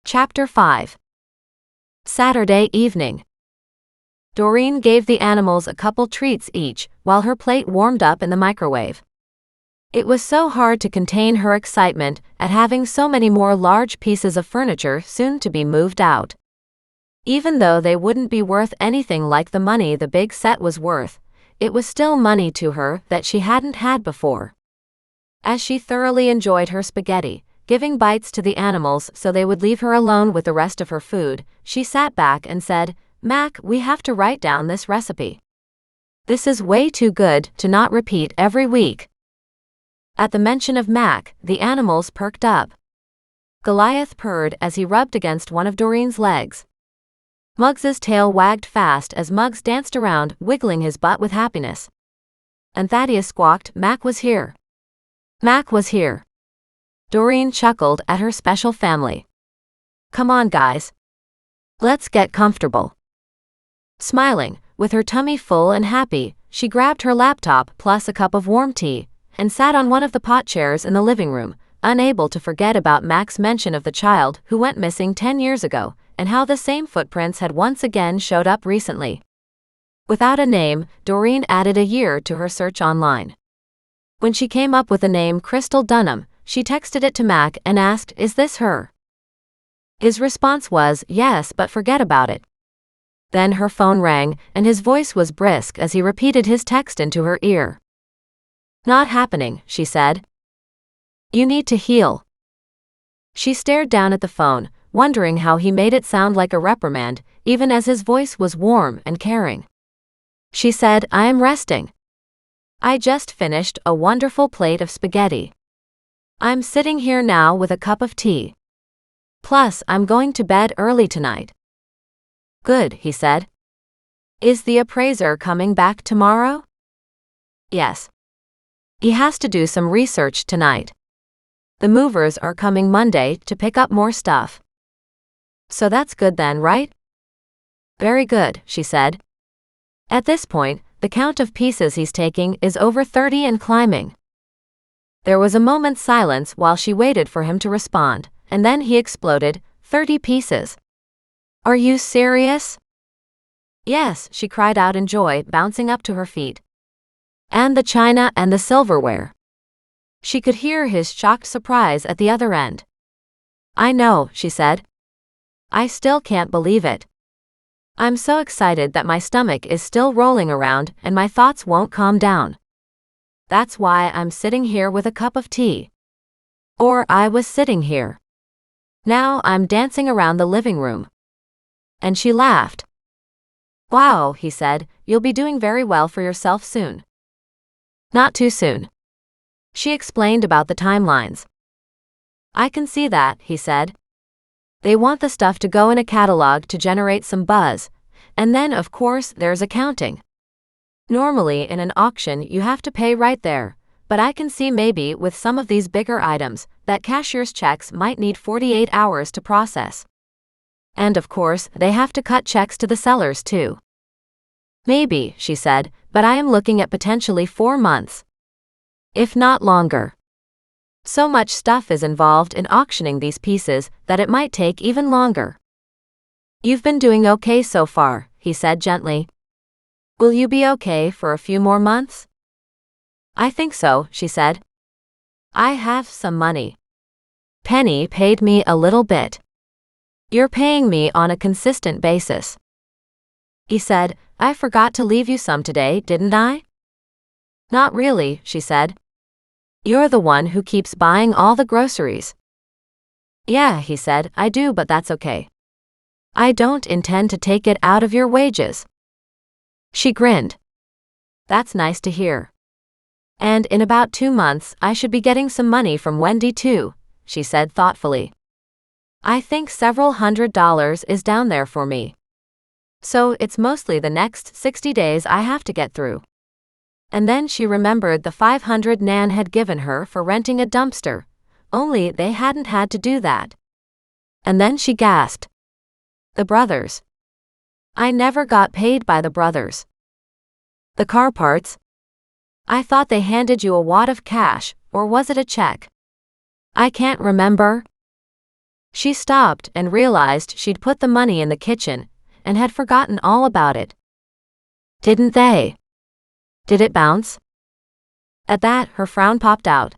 Chapter 5. Saturday evening. Doreen gave the animals a couple treats each, while her plate warmed up in the microwave. It was so hard to contain her excitement at having so many more large pieces of furniture soon to be moved out. Even though they wouldn't be worth anything like the money the big set was worth, it was still money to her that she hadn't had before. As she thoroughly enjoyed her spaghetti, giving bites to the animals so they would leave her alone with the rest of her food, she sat back and said, "Mac, we have to write down this recipe. This is way too good to not repeat every week." At the mention of Mac, the animals perked up. Goliath purred as he rubbed against one of Doreen's legs. Muggs's tail wagged fast as Muggs danced around, wiggling his butt with happiness. And Thaddeus squawked, "Mac was here. Mac was here." Doreen chuckled at her special family. "Come on, guys. Let's get comfortable." Smiling, with her tummy full and happy, she grabbed her laptop plus a cup of warm tea, and sat on one of the pot chairs in the living room, unable to forget about Mac's mention of the child who went missing 10 years ago, and how the same footprints had once again showed up recently. Without a name, Doreen added a year to her search online. When she came up with the name Crystal Dunham, she texted it to Mac and asked, "Is this her?" His response was, "Yes, but forget about it." Then her phone rang, and his voice was brisk as he repeated his text into her ear. "Not happening," she said. "You need to heal." She stared down at the phone, wondering how he made it sound like a reprimand, even as his voice was warm and caring. She said, "I am resting. I just finished a wonderful plate of spaghetti. I'm sitting here now with a cup of tea. Plus, I'm going to bed early tonight." "Good," he said. "Is the appraiser coming back tomorrow?" "Yes. He has to do some research tonight. The movers are coming Monday to pick up more stuff." "So that's good then, right?" "Very good," she said. "At this point, the count of pieces he's taking is over 30 and climbing." There was a moment's silence while she waited for him to respond, and then he exploded, 30 pieces. "Are you serious?" "Yes," she cried out in joy, bouncing up to her feet. "And the china and the silverware." She could hear his shocked surprise at the other end. "I know," she said. "I still can't believe it. I'm so excited that my stomach is still rolling around and my thoughts won't calm down. That's why I'm sitting here with a cup of tea. Or I was sitting here. Now I'm dancing around the living room." And she laughed. "Wow," he said, "you'll be doing very well for yourself soon." "Not too soon." She explained about the timelines. "I can see that," he said. "They want the stuff to go in a catalog to generate some buzz, and then of course there's accounting. Normally in an auction you have to pay right there, but I can see maybe with some of these bigger items that cashier's checks might need 48 hours to process. And of course they have to cut checks to the sellers too." "Maybe," she said, "but I am looking at potentially 4 months. If not longer. So much stuff is involved in auctioning these pieces that it might take even longer." "You've been doing okay so far," he said gently. "Will you be okay for a few more months?" "I think so," she said. "I have some money. Penny paid me a little bit. You're paying me on a consistent basis." He said, "I forgot to leave you some today, didn't I?" "Not really," she said. "You're the one who keeps buying all the groceries." "Yeah," he said, "I do, but that's okay. I don't intend to take it out of your wages." She grinned. "That's nice to hear. And in about 2 months I should be getting some money from Wendy too," she said thoughtfully. "I think several $100s is down there for me. So it's mostly the next 60 days I have to get through." And then she remembered the $500 Nan had given her for renting a dumpster, only they hadn't had to do that. And then she gasped. "The brothers. I never got paid by the brothers. The car parts? I thought they handed you a wad of cash, or was it a check? I can't remember." She stopped and realized she'd put the money in the kitchen and had forgotten all about it. Didn't they? Did it bounce? At that, her frown popped out.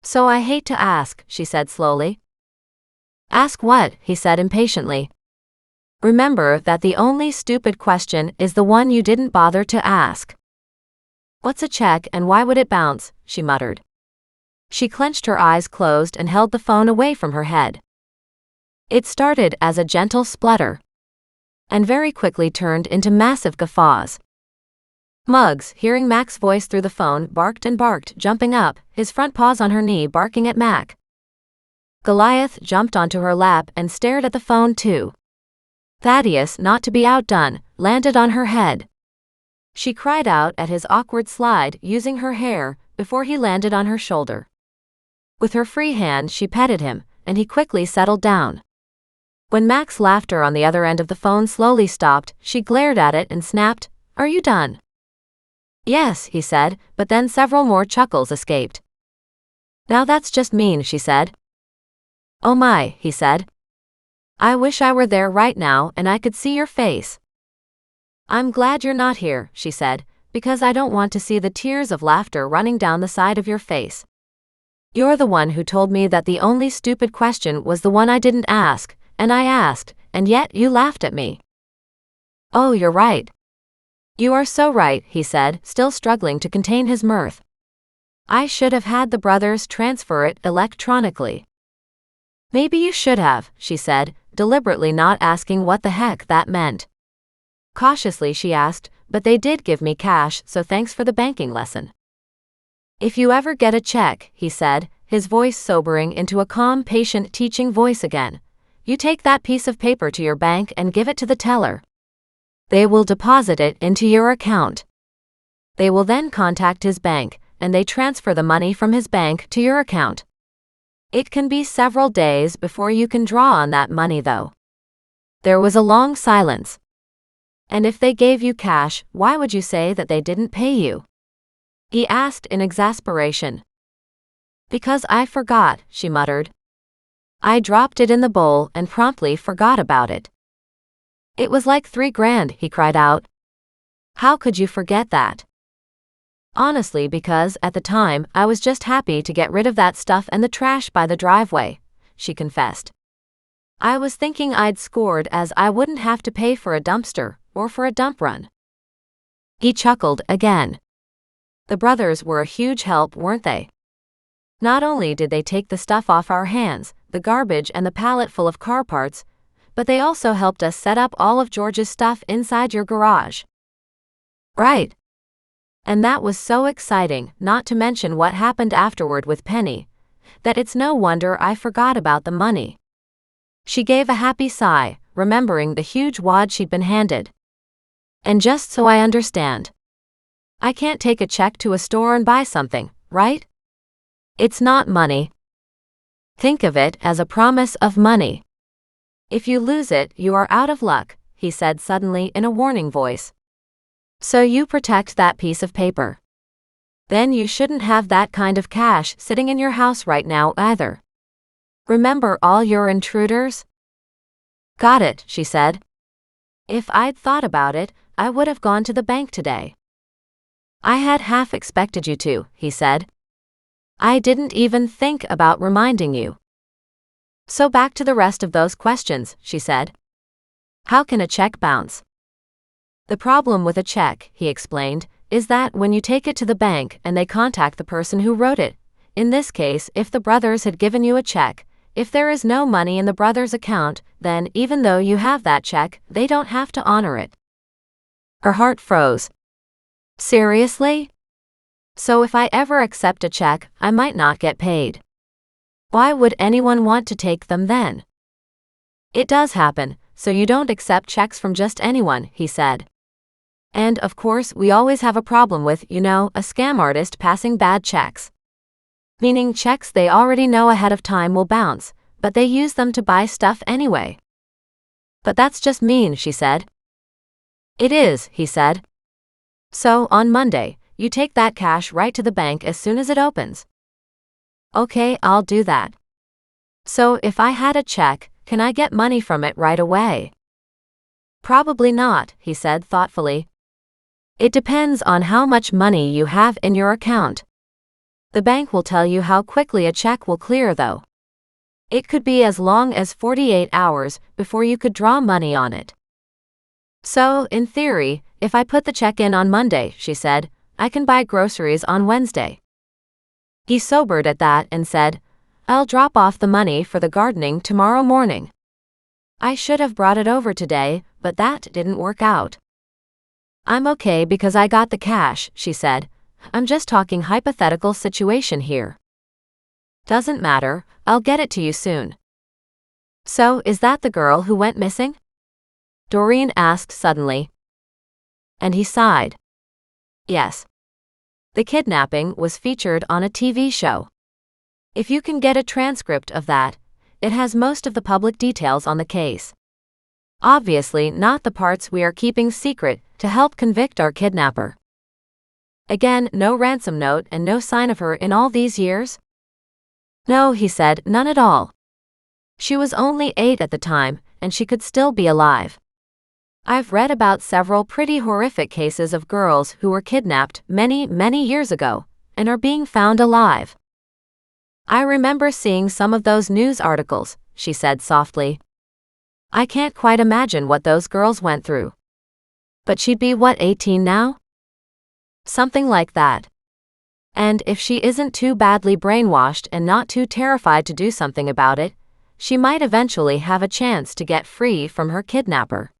So I hate to ask, she said slowly. Ask what? He said impatiently. Remember that the only stupid question is the one you didn't bother to ask. What's a check and why would it bounce? She muttered. She clenched her eyes closed and held the phone away from her head. It started as a gentle splutter and very quickly turned into massive guffaws. Muggs, hearing Mac's voice through the phone, barked and barked, jumping up, his front paws on her knee, barking at Mac. Goliath jumped onto her lap and stared at the phone too. Thaddeus, not to be outdone, landed on her head. She cried out at his awkward slide, using her hair, before he landed on her shoulder. With her free hand she petted him, and he quickly settled down. When Mac's laughter on the other end of the phone slowly stopped, she glared at it and snapped, "Are you done?" "Yes," he said, but then several more chuckles escaped. "Now that's just mean," she said. "Oh my," he said. "I wish I were there right now and I could see your face." "I'm glad you're not here," she said, "because I don't want to see the tears of laughter running down the side of your face. You're the one who told me that the only stupid question was the one I didn't ask, and I asked, and yet you laughed at me." "Oh, you're right. You are so right," he said, still struggling to contain his mirth. "I should have had the brothers transfer it electronically." "Maybe you should have," she said, deliberately not asking what the heck that meant. Cautiously she asked, "But they did give me cash, so thanks for the banking lesson." "If you ever get a check," he said, his voice sobering into a calm, patient teaching voice again, "you take that piece of paper to your bank and give it to the teller. They will deposit it into your account. They will then contact his bank, and they transfer the money from his bank to your account. It can be several days before you can draw on that money though." There was a long silence. "And if they gave you cash, why would you say that they didn't pay you?" he asked in exasperation. "Because I forgot," she muttered. "I dropped it in the bowl and promptly forgot about it." "It was like $3,000, he cried out. "How could you forget that?" "Honestly, because at the time I was just happy to get rid of that stuff and the trash by the driveway," she confessed. "I was thinking I'd scored as I wouldn't have to pay for a dumpster or for a dump run." He chuckled again. The brothers were a huge help, weren't they? Not only did they take the stuff off our hands, the garbage and the pallet full of car parts, but they also helped us set up all of George's stuff inside your garage. Right. And that was so exciting, not to mention what happened afterward with Penny, that it's no wonder I forgot about the money. She gave a happy sigh, remembering the huge wad she'd been handed. "And just so I understand, I can't take a check to a store and buy something, right? It's not money. Think of it as a promise of money. If you lose it, you are out of luck," he said suddenly in a warning voice. "So you protect that piece of paper. Then you shouldn't have that kind of cash sitting in your house right now either. Remember all your intruders?" "Got it," she said. "If I'd thought about it, I would have gone to the bank today." "I had half expected you to," he said. "I didn't even think about reminding you." "So back to the rest of those questions," she said. "How can a check bounce?" "The problem with a check," he explained, "is that when you take it to the bank and they contact the person who wrote it, in this case, if the brothers had given you a check, if there is no money in the brothers' account, then even though you have that check, they don't have to honor it." Her heart froze. "Seriously? So if I ever accept a check, I might not get paid. Why would anyone want to take them then?" "It does happen, so you don't accept checks from just anyone," he said. "And of course we always have a problem with, a scam artist passing bad checks. Meaning checks they already know ahead of time will bounce, but they use them to buy stuff anyway." "But that's just mean," she said. "It is," he said. "So, on Monday, you take that cash right to the bank as soon as it opens." "Okay, I'll do that." So if I had a check, can I get money from it right away? Probably not, he said thoughtfully. It depends on how much money you have in your account. The bank will tell you how quickly a check will clear, though. It could be as long as 48 hours before you could draw money on it. So, in theory, if I put the check in on Monday, she said, I can buy groceries on Wednesday. He sobered at that and said, I'll drop off the money for the gardening tomorrow morning. I should have brought it over today, but that didn't work out. I'm okay because I got the cash, she said. I'm just talking hypothetical situation here. Doesn't matter, I'll get it to you soon. So, is that the girl who went missing? Doreen asked suddenly. And he sighed. Yes. The kidnapping was featured on a TV show. If you can get a transcript of that, it has most of the public details on the case. Obviously not the parts we are keeping secret to help convict our kidnapper. Again, no ransom note and no sign of her in all these years? No, he said, none at all. She was only 8 at the time, and she could still be alive. I've read about several pretty horrific cases of girls who were kidnapped many, many years ago, and are being found alive. I remember seeing some of those news articles, she said softly. I can't quite imagine what those girls went through. But she'd be what, 18 now? Something like that. And if she isn't too badly brainwashed and not too terrified to do something about it, she might eventually have a chance to get free from her kidnapper.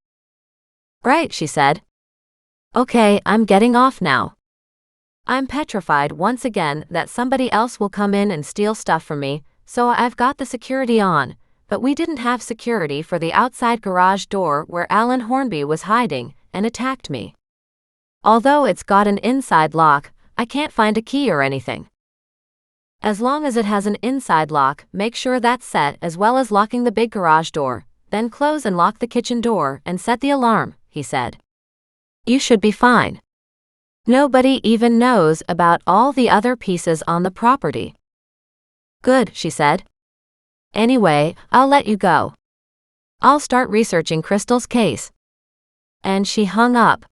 Right, she said. Okay, I'm getting off now. I'm petrified once again that somebody else will come in and steal stuff from me, so I've got the security on, but we didn't have security for the outside garage door where Alan Hornby was hiding and attacked me. Although it's got an inside lock, I can't find a key or anything. As long as it has an inside lock, make sure that's set as well as locking the big garage door, then close and lock the kitchen door and set the alarm, he said. You should be fine. Nobody even knows about all the other pieces on the property. Good, she said. Anyway, I'll let you go. I'll start researching Crystal's case. And she hung up.